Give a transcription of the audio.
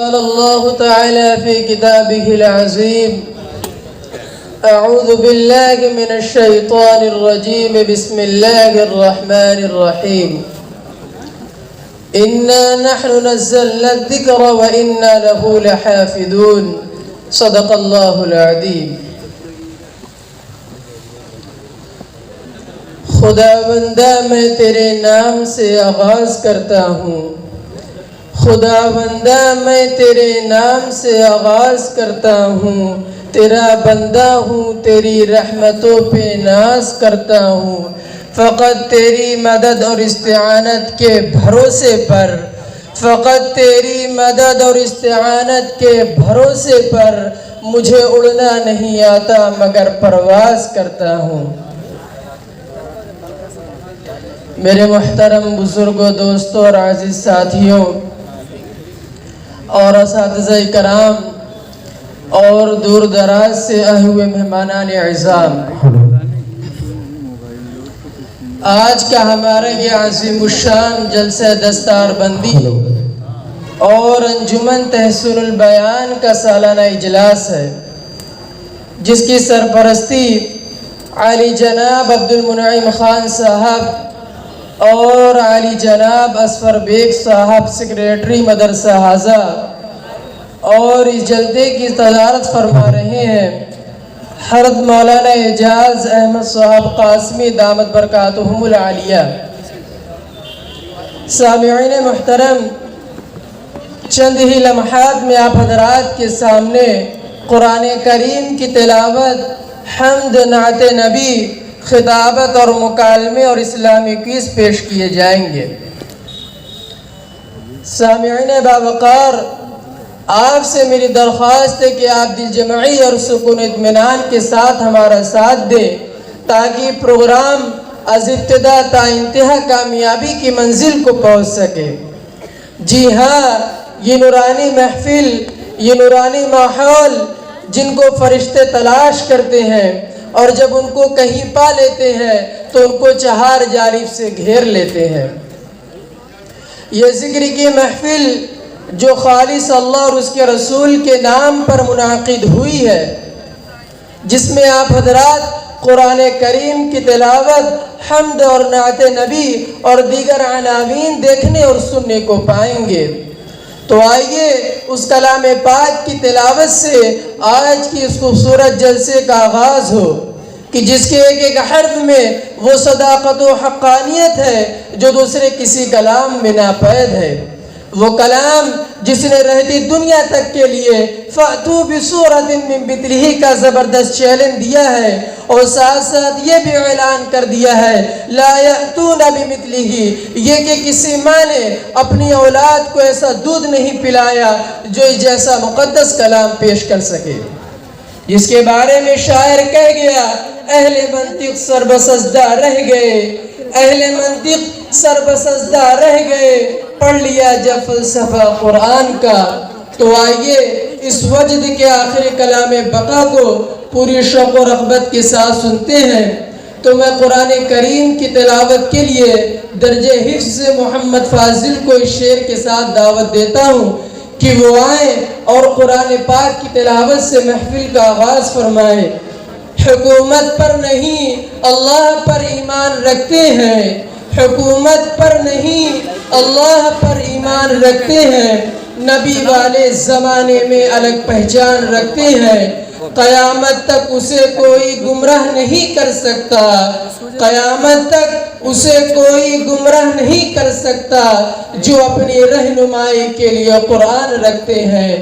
قال الله تعالى في كتابه العظيم: أعوذ بالله من الشيطان الرجيم. بسم الله الرحمن الرحيم. إنا نحن نزلنا الذكر وإنا له لحافظون. صدق الله العظيم. خدا بندہ میں تیرے نام سے آغاز کرتا ہوں. خدا بندہ میں تیرے نام سے آغاز کرتا ہوں. تیرا بندہ ہوں، تیری رحمتوں پہ ناز کرتا ہوں. فقط تیری مدد اور استعانت کے بھروسے پر، فقط تیری مدد اور استعانت کے بھروسے پر مجھے اڑنا نہیں آتا مگر پرواز کرتا ہوں. میرے محترم بزرگوں، دوستوں اور عزیز ساتھیوں اور اساتذہ کرام اور دور دراز سے آئے ہوئے مہمانان اعظام، آج کا ہمارا یہ عظیم الشان جلسہ دستار بندی اور انجمن تحسین البیان کا سالانہ اجلاس ہے، جس کی سرپرستی عالی جناب عبد المنعم خان صاحب اور عالی جناب اصفر بیگ صاحب سیکریٹری مدرسہ حاضہ اور اس جلسے کی صدارت فرما رہے ہیں حضرت مولانا اعجاز احمد صاحب قاسمی دامت برکاتہم العالیہ. سامعین محترم، چند ہی لمحات میں آپ حضرات کے سامنے قرآن کریم کی تلاوت، حمد، نعت نبی، خطابت اور مکالمے اور اسلامی کوئز پیش کیے جائیں گے. سامعین باوقار، آپ سے میری درخواست ہے کہ آپ دل جمعی اور سکون اطمینان کے ساتھ ہمارا ساتھ دیں تاکہ پروگرام از ابتدا تا انتہا کامیابی کی منزل کو پہنچ سکے. جی ہاں، یہ نورانی محفل، یہ نورانی ماحول جن کو فرشتے تلاش کرتے ہیں اور جب ان کو کہیں پا لیتے ہیں تو ان کو چہار جانب سے گھیر لیتے ہیں. یہ ذکر کی محفل جو خالص اللہ اور اس کے رسول کے نام پر منعقد ہوئی ہے، جس میں آپ حضرات قرآن کریم کی تلاوت، حمد اور نعت نبی اور دیگر عناوین دیکھنے اور سننے کو پائیں گے. تو آئیے اس کلام پاک کی تلاوت سے آج کی اس خوبصورت جلسے کا آغاز ہو کہ جس کے ایک ایک حرف میں وہ صداقت و حقانیت ہے جو دوسرے کسی کلام میں ناپید ہے. وہ کلام جس نے رہتی دنیا تک کے لیے فَأْتُوا بِسُورَةٍ مِّن مِّثْلِهِ کا زبردست چیلنج دیا ہے اور ساتھ ساتھ یہ بھی اعلان کر دیا ہے لَا يَأْتُونَ بِمِثْلِهِ، یہ کہ کسی ماں نے اپنی اولاد کو ایسا دودھ نہیں پلایا جو جیسا مقدس کلام پیش کر سکے، جس کے بارے میں شاعر کہہ گیا اہل منطق سر بسجدہ رہ گئے، اہل منطق سر بسجدہ رہ گئے، پڑھ لیا جب فلسفہ قرآن کا. تو آئیے اس وجد کے آخری کلام بقا کو پوری شوق و رغبت کے ساتھ سنتے ہیں. تو میں قرآن کریم کی تلاوت کے لیے درجہ حفظ محمد فاضل کو اس شعر کے ساتھ دعوت دیتا ہوں کہ وہ آئیں اور قرآن پاک کی تلاوت سے محفل کا آغاز فرمائیں. حکومت پر نہیں اللہ پر ایمان رکھتے ہیں، حکومت پر نہیں اللہ پر ایمان رکھتے ہیں، نبی والے زمانے میں الگ پہچان رکھتے ہیں. قیامت تک اسے کوئی گمراہ نہیں کر سکتا، قیامت تک اسے کوئی گمراہ نہیں کر سکتا جو اپنی رہنمائی کے لیے قرآن رکھتے ہیں.